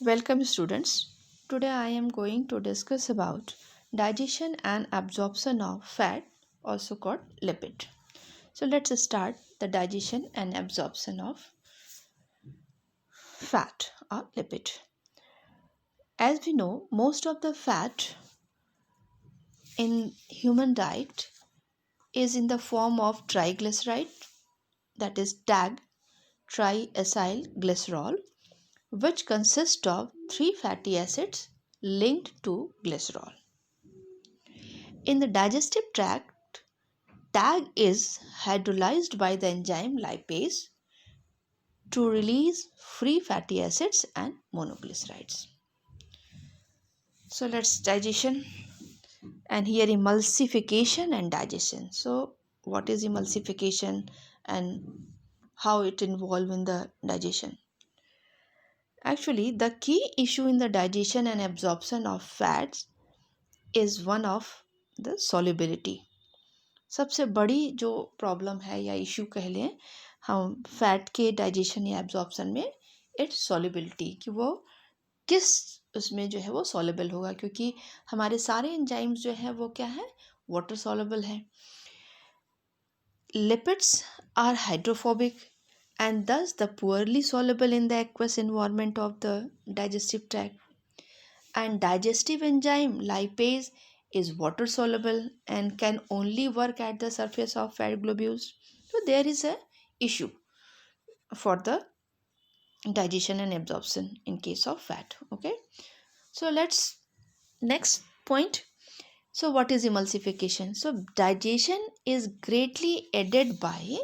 Welcome students. Today I am going to discuss about digestion and absorption of fat, also called lipid. So let's start the digestion and absorption of fat or lipid. As we know, most of the fat in human diet is in the form of triglyceride, that is TAG, triacylglycerol, which consists of three fatty acids linked to glycerol. In the digestive tract, TAG is hydrolyzed by the enzyme lipase to release free fatty acids and monoglycerides. So let's digestion, and here emulsification and digestion. So what is emulsification and how it involve in the digestion? Actually, the key issue in the digestion and absorption of fats is one of the solubility. सबसे बड़ी जो problem है या issue कह लें हम fat के digestion या एब्जॉर्प्शन में, इट्स सॉल्युबिलिटी, कि वो किस उसमें जो है वो सॉल्युबल होगा, क्योंकि हमारे सारे एंजाइम्स जो है वो क्या है, वाटर सॉल्युबल है. Lipids are hydrophobic and thus the poorly soluble in the aqueous environment of the digestive tract. And digestive enzyme lipase is water soluble and can only work at the surface of fat globules. So there is a issue for the digestion and absorption in case of fat. Okay, so let's next point. So what is emulsification? So digestion is greatly aided by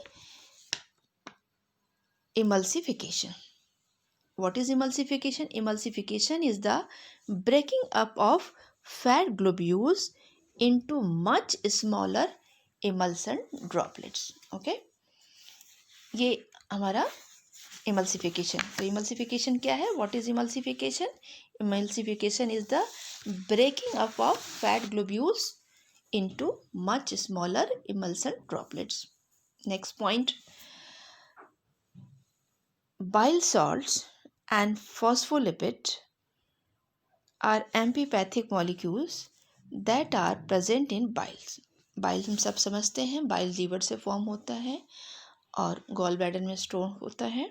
emulsification. What is emulsification? Emulsification is the breaking up of fat globules into much smaller emulsion droplets. Okay, ये हमारा emulsification. तो emulsification क्या है? What is emulsification? Emulsification is the breaking up of fat globules into much smaller emulsion droplets. Next point, bile salts and phospholipid are amphipathic molecules that are present in biles. Bile हम सब समझते हैं, bile liver से form होता है और gall bladder में store होता है.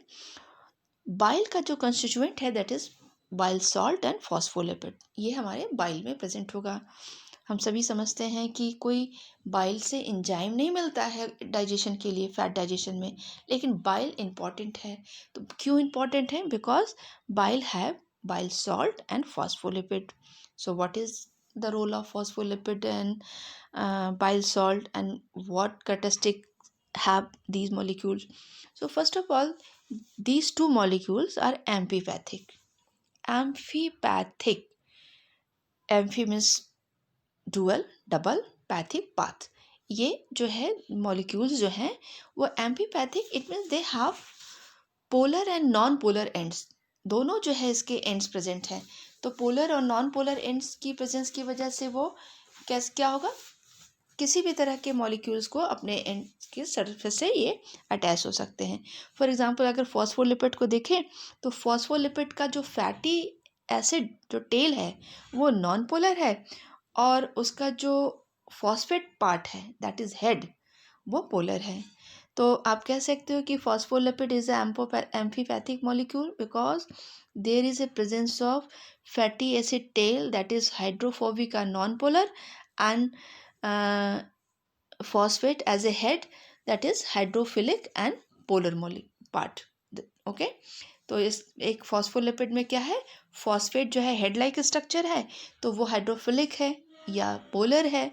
बाइल का जो कंस्टिट्यूएंट है that is bile salt and phospholipid, ये हमारे बाइल में प्रेजेंट होगा. हम सभी समझते हैं कि कोई बाइल से एंजाइम नहीं मिलता है डाइजेशन के लिए, फैट डाइजेशन में, लेकिन बाइल इम्पॉर्टेंट है. तो क्यों इम्पॉर्टेंट है? Because bile have bile salt and phospholipid. So what is the role of phospholipid and bile salt, and what characteristics have these molecules? So first of all, these two molecules are amphipathic. Amphipathic, amphi means dual, double, pathic, path. ये जो है molecules जो हैं वो amphipathic, it means they have polar and non-polar ends. दोनों जो है इसके एंड्स प्रेजेंट हैं. तो पोलर और नॉन पोलर एंड्स की प्रेजेंस की वजह से वो क्या होगा, किसी भी तरह के मॉलिक्यूल्स को अपने एंड के सरफेस से ये अटैच हो सकते हैं. फॉर एग्जांपल अगर फॉस्फोलिपिड को देखें तो फॉस्फोलिपिड का जो फैटी एसिड जो टेल है वो नॉन पोलर है, और उसका जो फॉस्फेट पार्ट है दैट इज हेड वो पोलर है. तो आप कह सकते हो कि phospholipid is amphipathic molecule because there is a presence of fatty acid tail that is hydrophobic और non polar, and phosphate as a head that is hydrophilic and polar part. Okay, तो इस एक फॉस्फोलिपिड में क्या है, phosphate जो है head like structure है तो वो हाइड्रोफिलिक है या पोलर है,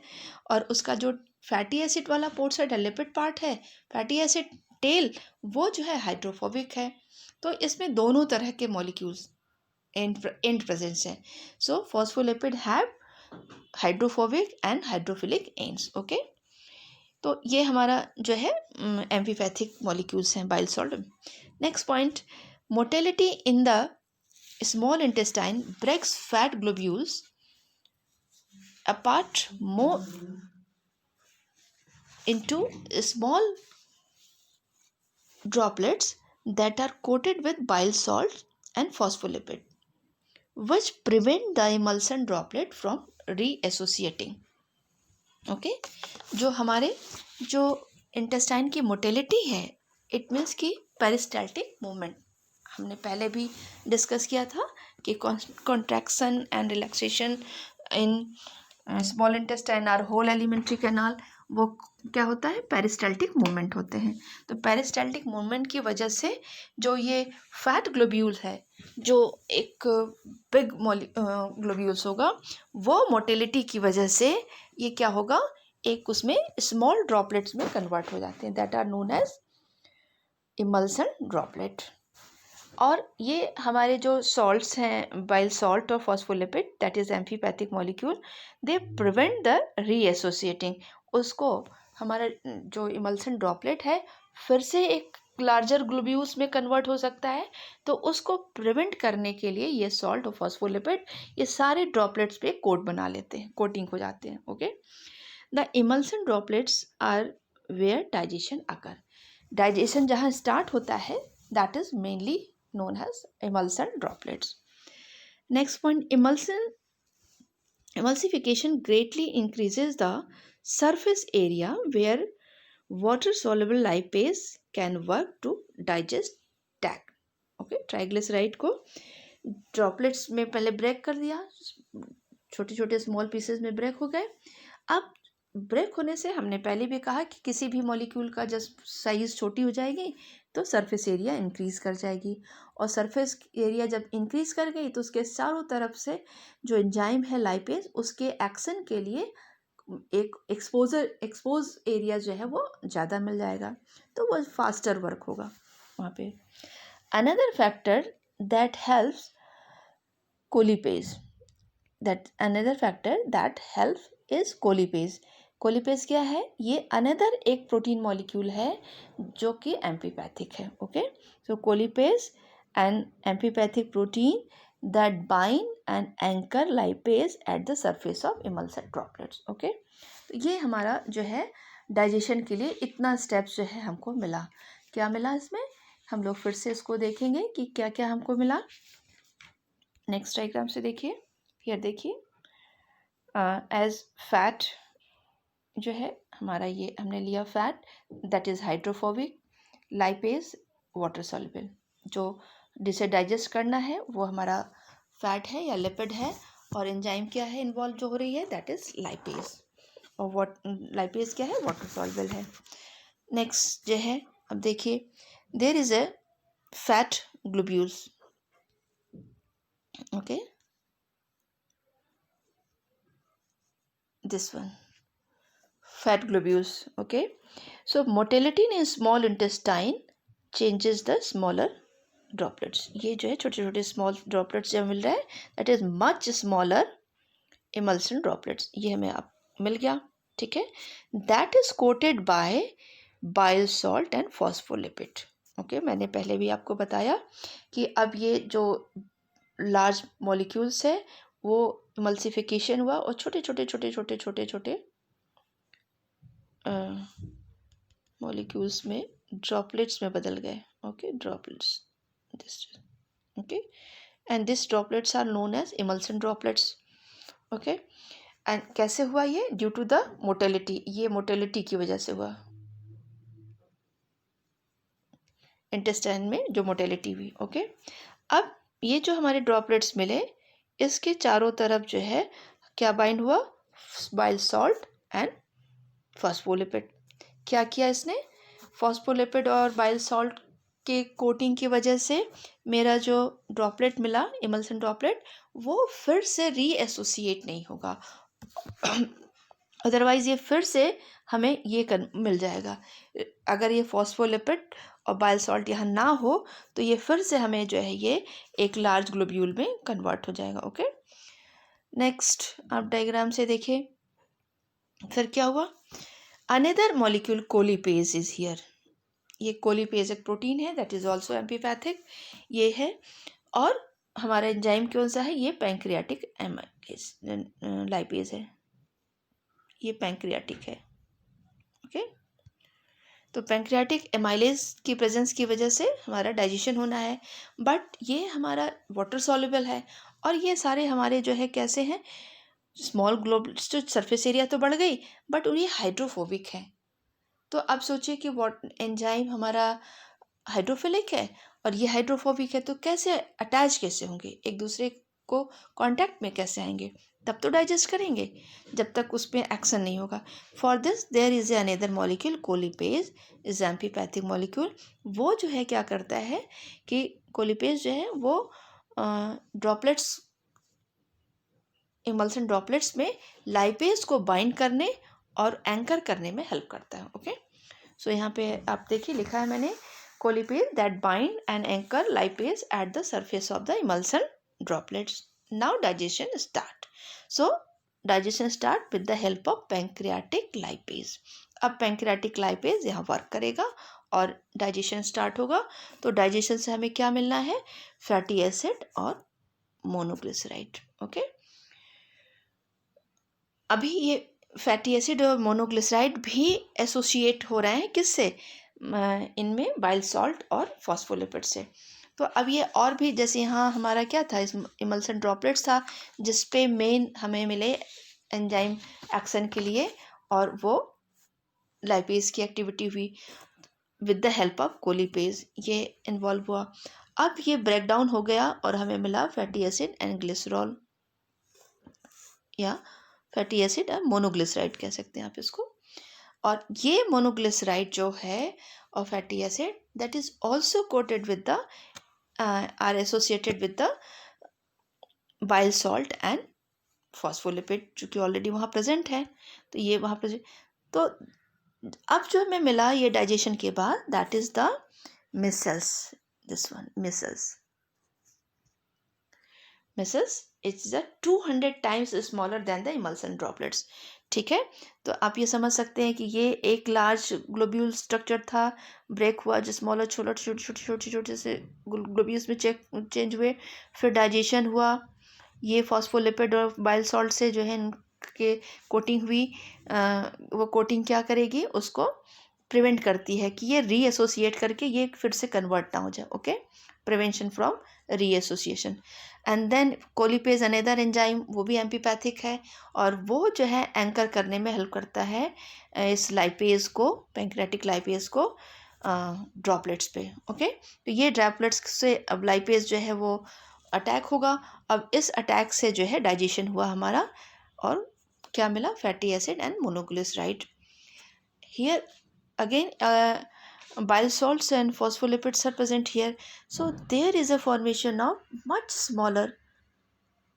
और उसका जो फैटी एसिड वाला पोर्शन है लिपिड पार्ट है, फैटी एसिड टेल वो जो है हाइड्रोफोबिक है. तो इसमें दोनों तरह के मॉलिक्यूल्स एंड प्रेजेंस है. So phospholipid have hydrophobic and hydrophilic ends. Okay, तो ये हमारा जो है एम्फीपैथिक मॉलिक्यूल्स हैं bile salt. Next point, motility in the small intestine breaks fat globules apart more into small droplets that are coated with bile salt and phospholipid. which prevent the emulsion droplet from reassociating. Okay जो हमारे जो intestine की motility है, it means कि peristaltic movement, हमने पहले भी discuss किया था कि contraction and relaxation in small intestine और होल एलिमेंट्री कैनाल, वो क्या होता है, पेरिस्टाल्टिक मूवमेंट होते हैं। तो पेरिस्टाल्टिक मूवमेंट की वजह से जो ये फैट ग्लोब्यूल है, जो एक बिग ग्लोब्यूल्स होगा, वो मोटिलिटी की वजह से ये क्या होगा, एक उसमें स्मॉल ड्रॉपलेट्स में कन्वर्ट हो जाते हैं, that are known as emulsion droplet. और ये हमारे जो सॉल्ट्स हैं, बाइल सॉल्ट और phospholipid, that is amphipathic molecule, they prevent the reassociating. उसको हमारा जो इमल्सन ड्रॉपलेट है फिर से एक लार्जर ग्लोब्यूल्स में कन्वर्ट हो सकता है, तो उसको प्रिवेंट करने के लिए ये सॉल्ट और फॉस्फोलिपिड ये सारे ड्रॉपलेट्स पे कोट बना लेते हैं, कोटिंग हो जाते हैं। Okay, the emulsion droplets are where digestion occur. Digestion जहाँ स्टार्ट होता है, that is mainly known as emulsion droplets. Next point, emulsification greatly increases the surface area where water soluble lipase can work to digest tag. Okay, triglyceride को droplets में पहले break कर दिया, छोटे छोटे स्मॉल पीसेस में ब्रेक हो गए। अब ब्रेक होने से हमने पहले भी कहा कि किसी भी मॉलिक्यूल का जब साइज़ छोटी हो जाएगी तो सरफेस एरिया इंक्रीज़ कर जाएगी, और सरफेस एरिया जब इंक्रीज़ कर गई तो उसके चारों तरफ से जो एंजाइम है लाइपेज, उसके एक्शन के लिए एक एक्सपोज एरिया जो है वो ज़्यादा मिल जाएगा, तो वो फास्टर वर्क होगा वहाँ पे। Another factor that helps colipase, is colipase. Colipase क्या है, ये अनदर एक प्रोटीन मॉलिक्यूल है जो कि एम्फीपैथिक है। Okay, so colipase and amphipathic protein that bind and anchor lipase at the surface of emulsion droplets. Okay, तो ये हमारा जो है डाइजेशन के लिए इतना स्टेप्स जो है हमको मिला। क्या मिला इसमें, हम लोग फिर से इसको देखेंगे कि क्या क्या हमको मिला। नेक्स्ट डायग्राम से देखिए, फिर देखिए एज फैट जो है हमारा, ये हमने लिया fat that is hydrophobic, lipase water soluble, जो जिसे डाइजेस्ट करना है वो हमारा फैट है या लिपिड है, और एंजाइम क्या है इन्वॉल्व जो हो रही है, दैट इज़ लाइपेज, और लाइपेज क्या है, वाटर सॉल्युबल है। नेक्स्ट जो है, अब देखिए there is a fat globules. Okay, this one, fat globules. Okay, so motility in small intestine changes the smaller droplets. ये जो है छोटे छोटे स्मॉल ड्रॉपलेट्स जो मिल रहा है, that is much smaller emulsion droplets, ये हमें आप मिल गया। ठीक है, that is coated by bile salt and phospholipid. Okay, मैंने पहले भी आपको बताया कि अब ये जो लार्ज मॉलिक्यूल्स है वो इमल्सिफिकेशन हुआ और छोटे छोटे छोटे छोटे छोटे छोटे मॉलिक्यूल्स में ड्रॉपलेट्स में बदल गए। Okay, droplets this, okay, and this droplets are known as emulsion droplets. Okay, and कैसे हुआ ये, ड्यू टू द मोटिलिटी, ये मोटिलिटी की वजह से हुआ, इंटेस्टाइन में जो मोटिलिटी हुई। ओके, अब ये जो हमारे ड्रॉपलेट्स मिले, इसके चारों तरफ जो है क्या बाइंड हुआ, बाइल सॉल्ट एंड फॉस्फोलिपिड। क्या किया इसने, फॉस्फोलिपिड और बाइल सॉल्ट के कोटिंग की वजह से मेरा जो ड्रॉपलेट मिला, इमल्सन ड्रॉपलेट, वो फिर से रीएसोसिएट नहीं होगा, अदरवाइज़ ये फिर से हमें ये मिल जाएगा। अगर ये फॉस्फोलिपिड और बाइल सॉल्ट यहाँ ना हो तो ये फिर से हमें जो है ये एक लार्ज ग्लोब्यूल में कन्वर्ट हो जाएगा। ओके, नेक्स्ट आप डायग्राम से देखिए, फिर क्या हुआ, another molecule colipase is here. ये कोलिपेज एक प्रोटीन है दैट इज ऑल्सो एम्फीपैथिक, ये है, और हमारा एंजाइम कौन सा है, ये पैंक्रियाटिक लाइपेज है, ये पैंक्रियाटिक है। ओके, तो पैंक्रियाटिक एमाइलेज की प्रेजेंस की वजह से हमारा डाइजेशन होना है, बट ये हमारा वाटर सॉल्युबल है और ये सारे हमारे जो है कैसे हैं, स्मॉल ग्लोब्स, जो सरफेस एरिया तो बढ़ गई बट ये हाइड्रोफोबिक है। तो अब सोचिए कि वॉट एंजाइम हमारा हाइड्रोफिलिक है और ये हाइड्रोफोबिक है, तो कैसे अटैच कैसे होंगे एक दूसरे को, कांटेक्ट में कैसे आएंगे, तब तो डाइजेस्ट करेंगे जब तक उस पर एक्शन नहीं होगा। For this there is a another molecule colipase is amphipathic molecule. वो जो है क्या करता है कि कोलिपेज जो है वो ड्रॉपलेट्स, इमल्सन ड्रॉपलेट्स में लाइपेज को बाइंड करने और एंकर करने में हेल्प करता है। ओके, सो यहाँ पे आप देखिए लिखा है मैंने, colipase that bind and anchor lipase at the surface of the emulsion droplets. Now digestion start. So digestion start with the help of pancreatic lipase. अब pancreatic lipase यहाँ वर्क करेगा और डाइजेशन स्टार्ट होगा। तो डाइजेशन से हमें क्या मिलना है, फैटी एसिड और मोनोग्लिसराइड। ओके, अभी ये फैटी एसिड और मोनोग्लिसराइड भी एसोसिएट हो रहे हैं किससे, इनमें बाइल सॉल्ट और फॉस्फोलिपिड से। तो अब ये और भी, जैसे यहाँ हमारा क्या था, इस इमल्सन ड्रॉपलेट्स था जिस पे मेन हमें मिले एंजाइम एक्शन के लिए, और वो लाइपेज की एक्टिविटी हुई विद द हेल्प ऑफ कोलिपेज, ये इन्वॉल्व हुआ। अब ये ब्रेक डाउन हो गया और हमें मिला फैटी एसिड एंड ग्लिसरॉल, या फैटी एसिड और मोनोग्लिसराइड कह सकते हैं आप इसको। और ये मोनोग्लिसराइड जो है और fatty acid that is also coated with the are associated with the bile salt and phospholipid, जो कि ऑलरेडी वहाँ प्रेजेंट है, तो ये वहाँ प्रेजेंट। तो अब जो हमें मिला ये डाइजेशन के बाद, that is the micelles, this one micelles it's 200 times smaller than the emulsion droplets. ठीक है, तो आप ये समझ सकते हैं कि ये एक लार्ज ग्लोब्यूल स्ट्रक्चर था, ब्रेक हुआ, जो स्मॉलर छोटे छोटे छोटे छोटे छोटे से ग्लोब्यूल्स में चेंज हुए, फिर डाइजेशन हुआ, ये फॉस्फोलिपिड और बाइल सॉल्ट से जो है इनके कोटिंग हुई। वो कोटिंग क्या करेगी, उसको प्रिवेंट करती है कि ये रीएसोसिएट करके ये फिर से कन्वर्ट ना हो जाए। Okay, prevention from reassociation. And then colipase another enzyme, वो भी एम्पीपैथिक है और वो जो है एंकर करने में हेल्प करता है इस लाइपेज को, पैंक्रेटिक लाइपेज को ड्रॉपलेट्स पे। ओके, तो ये ड्रॉपलेट्स से अब लाइपेज जो है वो अटैक होगा। अब इस अटैक से जो है डाइजेशन हुआ हमारा और क्या मिला, fatty acid and monoglyceride. Here again bile salts and phospholipids are present here, so there is a formation of much smaller,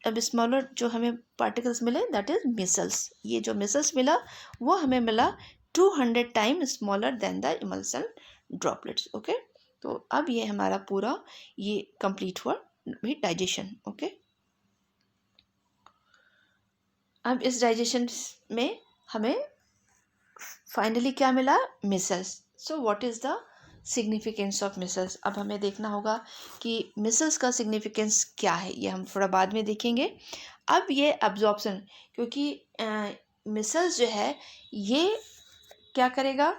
अब स्मॉलर जो हमें पार्टिकल्स मिले दैट इज मिसल्स। ये जो मिसल्स मिला वो हमें मिला 200 time smaller than the emulsion droplets. Okay, तो अब ये हमारा पूरा ये कंप्लीट हुआ भी डाइजेशन। ओके, अब इस डाइजेशन में हमें फाइनली क्या मिला, micelles. So what is the significance of micelles. अब हमें देखना होगा कि मिसल्स का सिग्निफिकेंस क्या है, ये हम थोड़ा बाद में देखेंगे। अब ये एब्जॉर्प्शन, क्योंकि मिसल्स जो है ये क्या करेगा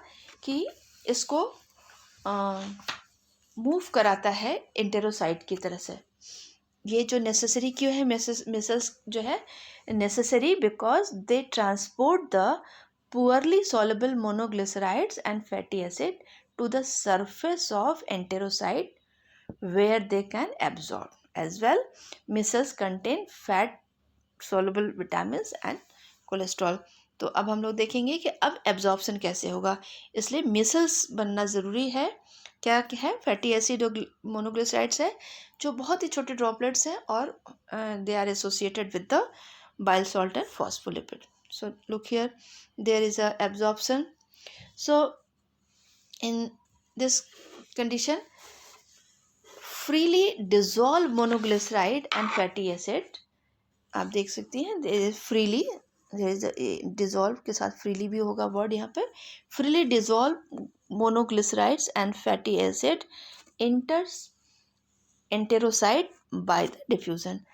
कि इसको मूव कराता है एंटेरोसाइट की तरह से। ये जो नेसेसरी क्यों है, मिसल्स जो है necessary because they transport the poorly soluble monoglycerides and fatty acid to the surface of enterocyte where they can absorb. As well, micelles contain fat soluble vitamins and cholesterol. तो अब हम लोग देखेंगे कि अब एब्जॉर्प्शन कैसे होगा, इसलिए मिसल्स बनना ज़रूरी है। क्या है, फैटी एसिड और मोनोग्लिसराइड्स है जो बहुत ही छोटे ड्रॉपलेट्स हैं और they are associated with the bile salt and phospholipid. So look here, there is a absorption. So in this condition, freely dissolve monoglyceride and fatty acid, आप देख सकती हैं freely, there is a dissolve के साथ freely भी होगा word यहाँ पे, freely dissolve monoglycerides and fatty acid enters enterocyte by the diffusion.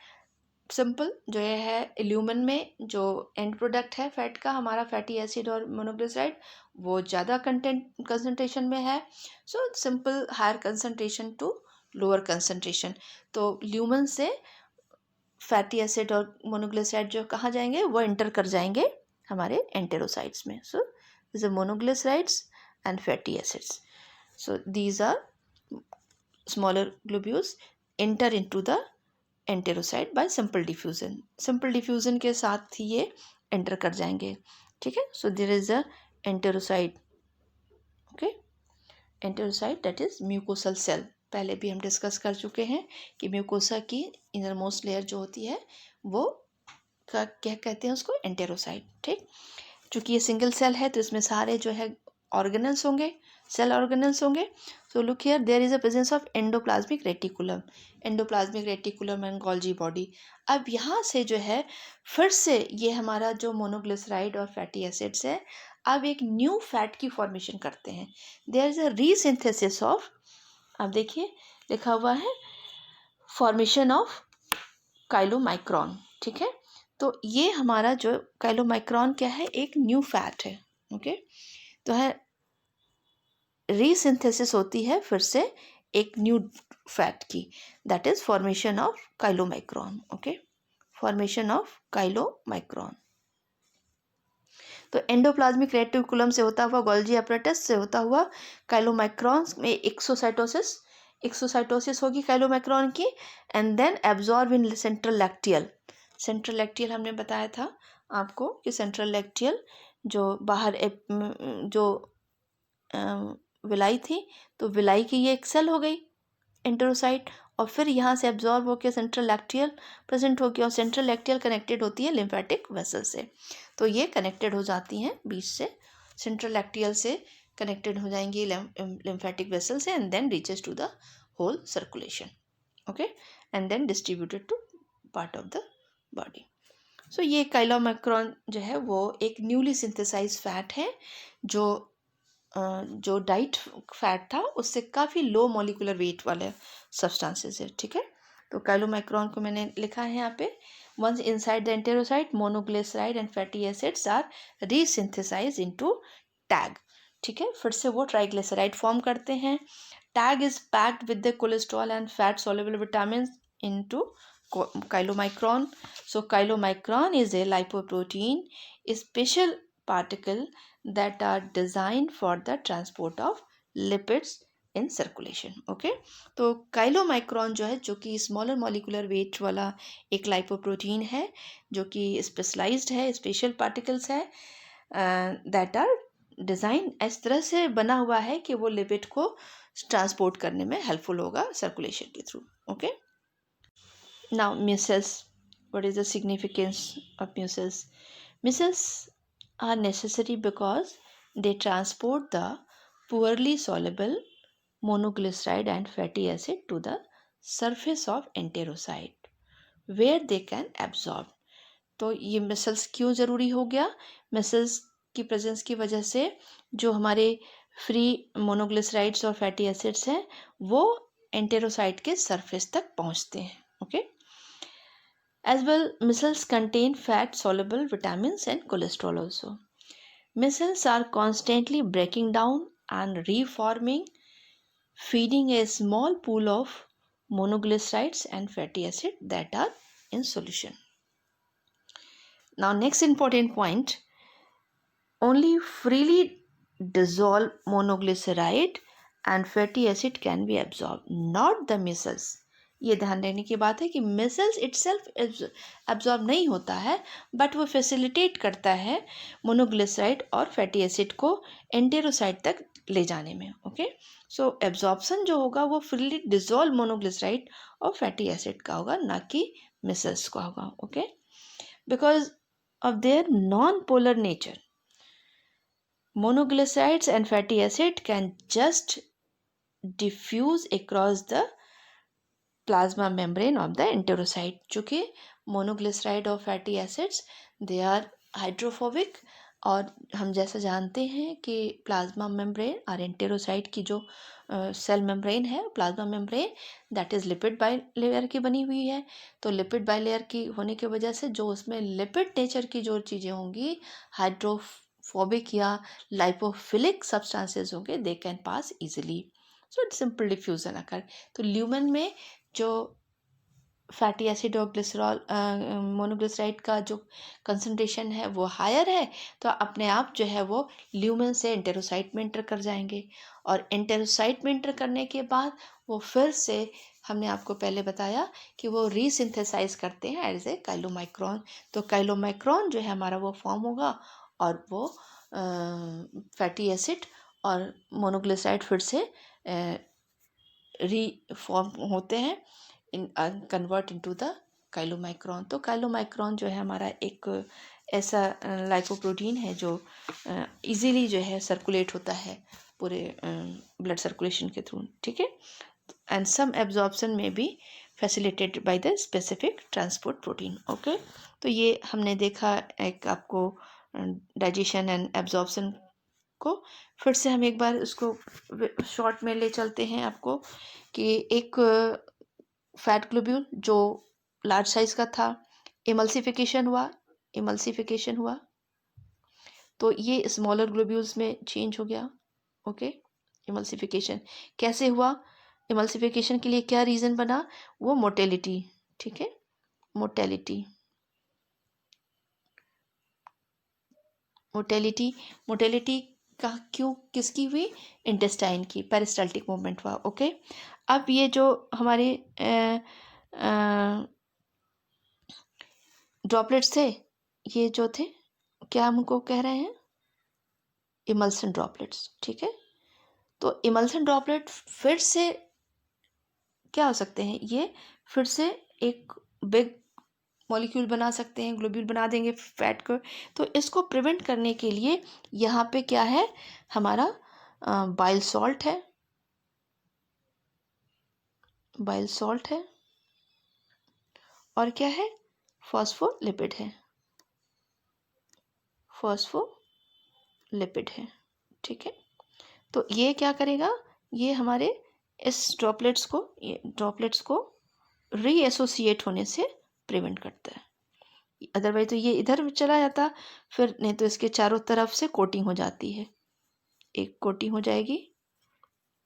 Simple जो ये है, इल्यूमिन में जो एंड प्रोडक्ट है फैट का हमारा फैटी एसिड और मोनोग्लिसराइड वो ज़्यादा कंसंट्रेशन में है। So simple higher concentration to lower concentration, तो ल्यूमन से फैटी एसिड और मोनोग्लिसराइड जो कहाँ जाएंगे, वो एंटर कर जाएंगे हमारे एंटेरोसाइट्स में. So this are monoglycerides and fatty acids. So these are smaller globules enter into the enterocyte by simple diffusion. Simple diffusion के साथ ही ये एंटर कर जाएंगे. ठीक है. So there is a enterocyte. Okay. Enterocyte that is mucosal cell. पहले भी हम डिस्कस कर चुके हैं कि म्यूकोसा की इनर मोस्ट लेयर जो होती है वो क्या कहते हैं उसको, एंटेरोसाइट. ठीक. चूँकि ये सिंगल सेल है तो इसमें सारे जो है ऑर्गेनल्स होंगे, सेल ऑर्गेनल्स होंगे. So look here, there is a presence of endoplasmic reticulum. Endoplasmic reticulum and Golgi body. अब यहाँ से जो है फिर से ये हमारा जो मोनोग्लिसराइड और फैटी एसिड्स है अब एक न्यू फैट की फॉर्मेशन करते हैं. देयर इज अ रीसिंथेसिस ऑफ, अब देखिए लिखा हुआ है फॉर्मेशन ऑफ काइलोमाइक्रॉन. ठीक है. तो ये हमारा जो काइलोमाइक्रॉन क्या है, एक न्यू फैट है. ओके. तो है रीसिंथेसिस होती है फिर से एक न्यू फैट की, that is formation of chylomicron. Okay. Formation of chylomicron. तो एंडोप्लाज्मिक रेटिकुलम से होता हुआ, गोल्जी apparatus से होता हुआ काइलोमाइक्रॉन्स में एक्सोसाइटोसिस होगी काइलोमाइक्रॉन की, and then absorb in central lacteal. Central lacteal हमने बताया था आपको कि सेंट्रल लैक्टियल जो बाहर जो विलाई थी, तो विलाई की ये एक सेल हो गई एंटेरोसाइट, और फिर यहाँ से एब्जॉर्ब होकर सेंट्रल लैक्टियल प्रेजेंट हो गया, और सेंट्रल लैक्टियल कनेक्टेड होती है लिम्फेटिक वेसल से. तो ये कनेक्टेड हो जाती हैं बीच से, सेंट्रल लैक्टियल से कनेक्टेड हो जाएंगी लिम्फेटिक वेसल से, and then reaches to the whole circulation. Okay. And then distributed to part of the body. So ये काइलोमाइक्रॉन जो है वो एक न्यूली सिंथेसाइज फैट है जो डाइट फैट था उससे काफ़ी लो मॉलिकुलर वेट वाले सब्सटेंसेस है. ठीक है. तो काइलोमाइक्रॉन को मैंने लिखा है यहाँ पे, once inside the enterocyte monoglyceride and fatty acids are resynthesize into TAG. ठीक है. फिर से वो ट्राइग्लिसराइड फॉर्म करते हैं. TAG is packed with the cholesterol and fat soluble vitamin into chylomicron. So chylomicron is a lipoprotein, a special particle that are designed for the transport of lipids in circulation. Okay. तो काइलोमाइक्रॉन जो है, जो कि smaller molecular weight वाला एक lipoprotein है, जो कि स्पेशलाइज्ड है, स्पेशल पार्टिकल्स है, दैट आर डिज़ाइन इस तरह से बना हुआ है कि वो लिपिड को ट्रांसपोर्ट करने में हेल्पफुल होगा सर्कुलेशन के through. Okay. Now mucus. What is the significance of mucus? Mucus are necessary because they transport the poorly soluble monoglyceride and fatty acid to the surface of enterocyte where they can absorb. तो ये micelles क्यों ज़रूरी हो गया? Micelles की presence की वजह से जो हमारे फ्री मोनोग्लिसराइड्स और फैटी एसिड्स हैं वो एंटेरोसाइट के सरफेस तक पहुंचते हैं. Okay. As well, micelles contain fat-soluble vitamins and cholesterol also. Micelles are constantly breaking down and reforming, feeding a small pool of monoglycerides and fatty acids that are in solution. Now, next important point, only freely dissolved monoglyceride and fatty acid can be absorbed, not the micelles. ये ध्यान देने की बात है कि micelles itself absorb नहीं होता है, बट वो फैसिलिटेट करता है मोनोग्लिसराइड और फैटी एसिड को एंटेरोसाइट तक ले जाने में. ओके. सो एब्जॉर्प्शन जो होगा वो फ्रीली डिजोल्व मोनोग्लिसराइड और फैटी एसिड का होगा, ना कि मिसल्स का होगा. Okay. Because of their non polar nature, monoglycerides and fatty acid can just diffuse across the plasma membrane of the enterocyte. चूँकि monoglyceride और fatty acids they are hydrophobic, और हम जैसा जानते हैं कि प्लाज्मा मेम्ब्रेन और एंटेरोसाइट की जो सेल मेम्ब्रेन है, plasma membrane that is lipid by layer की बनी हुई है. तो लिपिड बाई लेयर की होने की वजह से जो उसमें लिपिड नेचर की जो चीज़ें होंगी, हाइड्रोफोबिक या लाइपोफिलिक सब्सटेंसेस होंगे, they can pass easily. So it simple diffusion occur. तो ल्यूमन में जो फैटी एसिड और ग्लिसरॉल मोनोग्लिसराइड का जो कंसंट्रेशन है वो हायर है, तो अपने आप जो है वो ल्यूमेन से एंटेरोसाइट में एंटर कर जाएंगे, और एंटेरोसाइट में एंटर करने के बाद वो फिर से, हमने आपको पहले बताया कि वो रीसिंथेसाइज करते हैं एज ए काइलोमाइक्रॉन। तो काइलोमाइक्रॉन जो है हमारा वो फॉर्म होगा, और वो फैटी एसिड और मोनोग्लिसराइड फिर से रीफॉर्म होते हैं, इन कन्वर्ट इनटू द काइलोमाइक्रॉन। तो काइलोमाइक्रॉन जो है हमारा एक ऐसा लाइपोप्रोटीन है जो इजीली जो है सर्कुलेट होता है पूरे ब्लड सर्कुलेशन के थ्रू, ठीक है। एंड सम एब्जॉर्प्शन में be facilitated by the specific transport protein. Okay, तो ये हमने देखा एक आपको डाइजेशन एंड एब्जॉर्प्शन को। फिर से हम एक बार उसको शॉर्ट में ले चलते हैं आपको, कि एक फैट ग्लोब्यूल जो लार्ज साइज का था, इमल्सिफिकेशन हुआ तो ये स्मॉलर ग्लोब्यूल्स में चेंज हो गया। ओके, इमल्सिफिकेशन कैसे हुआ, इमल्सिफिकेशन के लिए क्या रीज़न बना, वो मोटेलिटी, ठीक है, मोटेलिटी मोटेलिटी मोटेलिटी का क्यों, किसकी हुई, इंटेस्टाइन की, पेरिस्टाल्टिक मूवमेंट हुआ। ओके, अब ये जो हमारे ड्रॉपलेट्स थे, ये जो थे क्या हमको कह रहे हैं, इमल्सन ड्रॉपलेट्स, ठीक है। तो इमल्सन ड्रॉपलेट फिर से क्या हो सकते हैं, ये फिर से एक बिग मॉलिक्यूल बना सकते हैं, ग्लोब्यूल बना देंगे फैट को। तो इसको प्रिवेंट करने के लिए यहाँ पे क्या है, हमारा बाइल सॉल्ट है, बाइल सॉल्ट है, और क्या है, फॉस्फोलिपिड है, फॉस्फोलिपिड है, ठीक है। तो ये क्या करेगा, ये हमारे इस ड्रॉपलेट्स को रीएसोसिएट होने से प्रिवेंट करता है। अदरवाइज तो ये इधर चला जाता, फिर नहीं तो इसके चारों तरफ से कोटिंग हो जाती है, एक कोटिंग हो जाएगी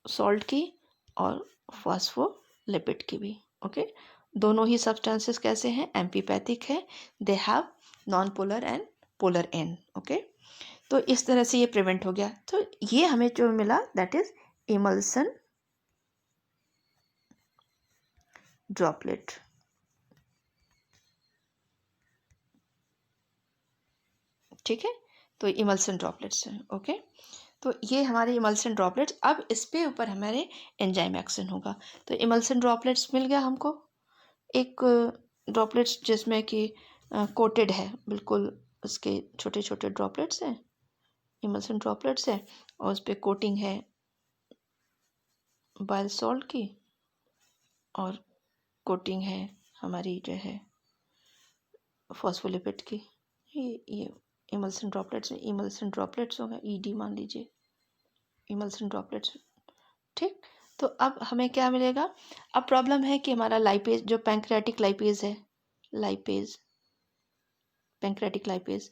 सॉल्ट की और फॉस्फोलिपिड की भी। ओके, दोनों ही सब्सटेंसेस कैसे हैं, एम्फीपैथिक है, they have non polar and polar and. Okay, तो इस तरह से ये प्रिवेंट हो गया। तो ये हमें जो मिला दैट इज इमल्सन ड्रॉपलेट, ठीक है। तो इमल्सन ड्रॉपलेट्स हैं। ओके, तो ये हमारे इमल्सन ड्रॉपलेट्स, अब इस पे ऊपर हमारे एंजाइम एक्शन होगा। तो इमल्सन ड्रॉपलेट्स मिल गया हमको, एक ड्रॉपलेट्स जिसमें कि कोटेड है बिल्कुल, उसके छोटे छोटे ड्रॉपलेट्स हैं, इमल्सन ड्रॉपलेट्स है, और उस पर कोटिंग है बाइल सॉल्ट की, और कोटिंग है हमारी जो है फॉस्फोलिपिड की। ये इमल्सन ड्रॉपलेट्स होगा, ईडी मान लीजिए, इमल्सन ड्रॉपलेट्स, ठीक। तो अब हमें क्या मिलेगा, अब प्रॉब्लम है कि हमारा लाइपेज जो पैंक्रियाटिक लाइपेज है, पैंक्रियाटिक लाइपेज,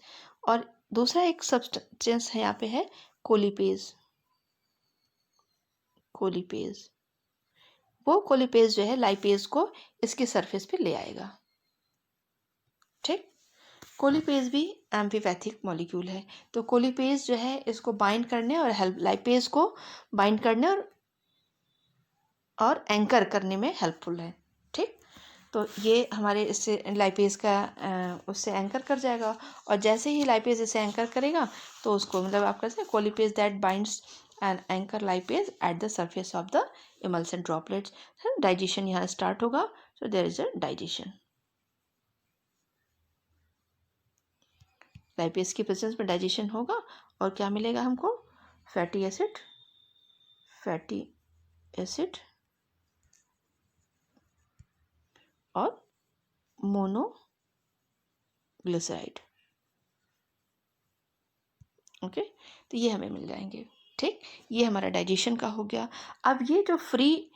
और दूसरा एक सब्सटेंस है यहाँ पे है कोलिपेज, वो कोलिपेज जो है लाइपेज को इसके सरफेस पे ले आएगा, ठीक। कोलिपेज भी एम्फीपैथिक मॉलिक्यूल है, तो कोलिपेज जो है इसको बाइंड करने और हेल्प, लाइपेज को बाइंड करने और एंकर करने में हेल्पफुल है, ठीक। तो ये हमारे इससे लाइपेज का उससे एंकर कर जाएगा, और जैसे ही लाइपेज इसे एंकर करेगा तो उसको मतलब आप कहते हैं colipase that binds and anchor lipase at the surface of the emulsion droplets, digestion यहाँ स्टार्ट होगा। So there is a digestion, lipase की प्रेजेंस में डाइजेशन होगा, और क्या मिलेगा हमको, फैटी एसिड और मोनोग्लिसराइड। ओके, तो ये हमें मिल जाएंगे, ठीक। ये हमारा डाइजेशन का हो गया। अब ये जो फ्री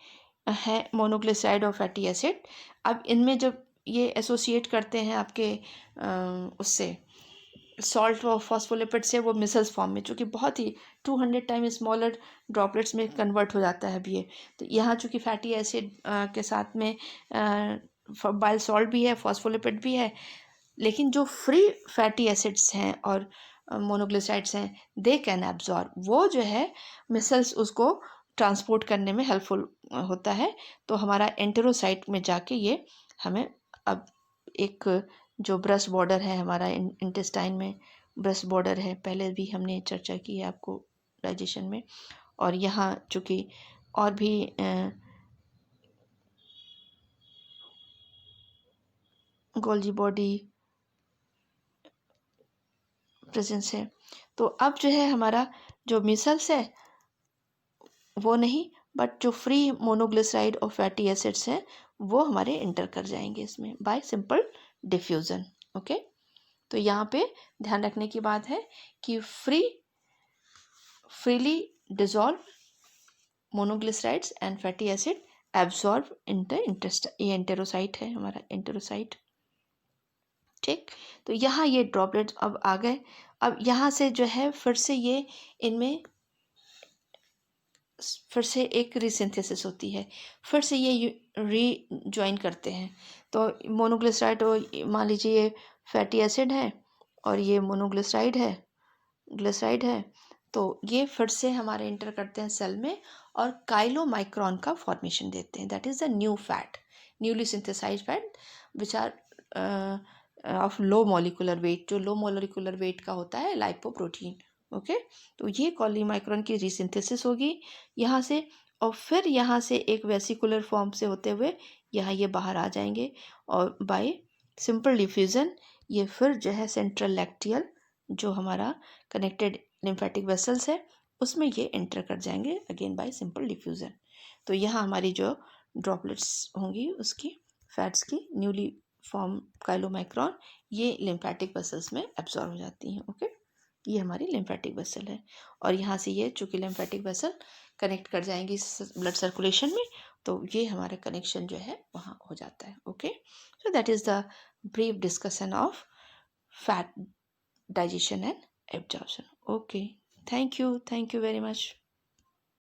है मोनोग्लिसराइड और फैटी एसिड, अब इनमें जब ये एसोसिएट करते हैं आपके उससे सॉल्ट और फॉस्फोलिपिड से, वो मिसल्स फॉर्म में, चूँकि बहुत ही 200 टाइम स्मॉलर ड्रॉपलेट्स में कन्वर्ट हो जाता है अब ये। तो यहाँ चूँकि फैटी एसिड के साथ में बाइल सॉल्ट भी है, फॉस्फोलिपिड भी है, लेकिन जो फ्री फैटी एसिड्स हैं और मोनोग्लिसराइड्स हैं, दे कैन एब्जॉर्ब, वो जो है मिसल्स उसको ट्रांसपोर्ट करने में हेल्पफुल होता है। तो हमारा एंटेरोसाइट में जाके ये हमें अब एक जो ब्रश बॉर्डर है हमारा इंटेस्टाइन में, ब्रश बॉर्डर है, पहले भी हमने चर्चा की है आपको डाइजेशन में। और यहाँ चूँकि और भी गोल्जी बॉडी प्रेजेंस है, तो अब जो है हमारा जो मिसल्स है वो नहीं, बट जो फ्री मोनोग्लिसराइड और फैटी एसिड्स हैं वो हमारे इंटर कर जाएंगे इसमें बाय सिंपल डिफ्यूज़न। ओके, तो यहाँ पे ध्यान रखने की बात है कि freely dissolve monoglycerides and fatty acid absorb in the ये एंटेरोसाइट है हमारा एंटेरोसाइट। ठीक, तो यहाँ ये ड्रॉपलेट्स अब आ गए। अब यहाँ से जो है फिर से ये इनमें फिर से एक रीसिंथेसिस होती है, फिर से ये रीजॉइन करते हैं। तो मोनोग्लिसराइड मान लीजिए ये फैटी एसिड है और ये मोनोग्लिसराइड है, ग्लिसराइड है, तो ये फिर से हमारे इंटर करते हैं सेल में और काइलोमाइक्रॉन का फॉर्मेशन देते हैं। That is the new fat, newly synthesised fat which are of low molecular weight, जो लो मॉलिकुलर वेट का होता है लाइपोप्रोटीन। ओके, तो ये कॉलीमाइक्रॉन की रीसिंथेसिस होगी यहाँ से, और फिर यहाँ से एक वेसिकुलर फॉर्म से होते हुए यहाँ ये बाहर आ जाएंगे और बाय सिंपल डिफ्यूज़न ये फिर जो है सेंट्रल लैक्टियल जो हमारा कनेक्टेड लिम्फेटिक वेसल्स है उसमें ये एंटर कर जाएंगे अगेन बाय सिंपल डिफ्यूज़न। तो यहाँ हमारी जो ड्रॉपलेट्स होंगी उसकी फैट्स की न्यूली फॉर्म काइलोमाइक्रॉन ये लिम्फेटिक वेसल्स में एब्जॉर्ब हो जाती हैं। ओके, ये हमारी लिम्फेटिक वेसल है और यहाँ से ये चूँकि लिम्फेटिक वेसल कनेक्ट कर जाएंगी ब्लड सर्कुलेशन में, तो ये हमारा कनेक्शन जो है वहाँ हो जाता है। Okay, so that is the brief discussion of fat digestion and absorption. Okay, thank you very much.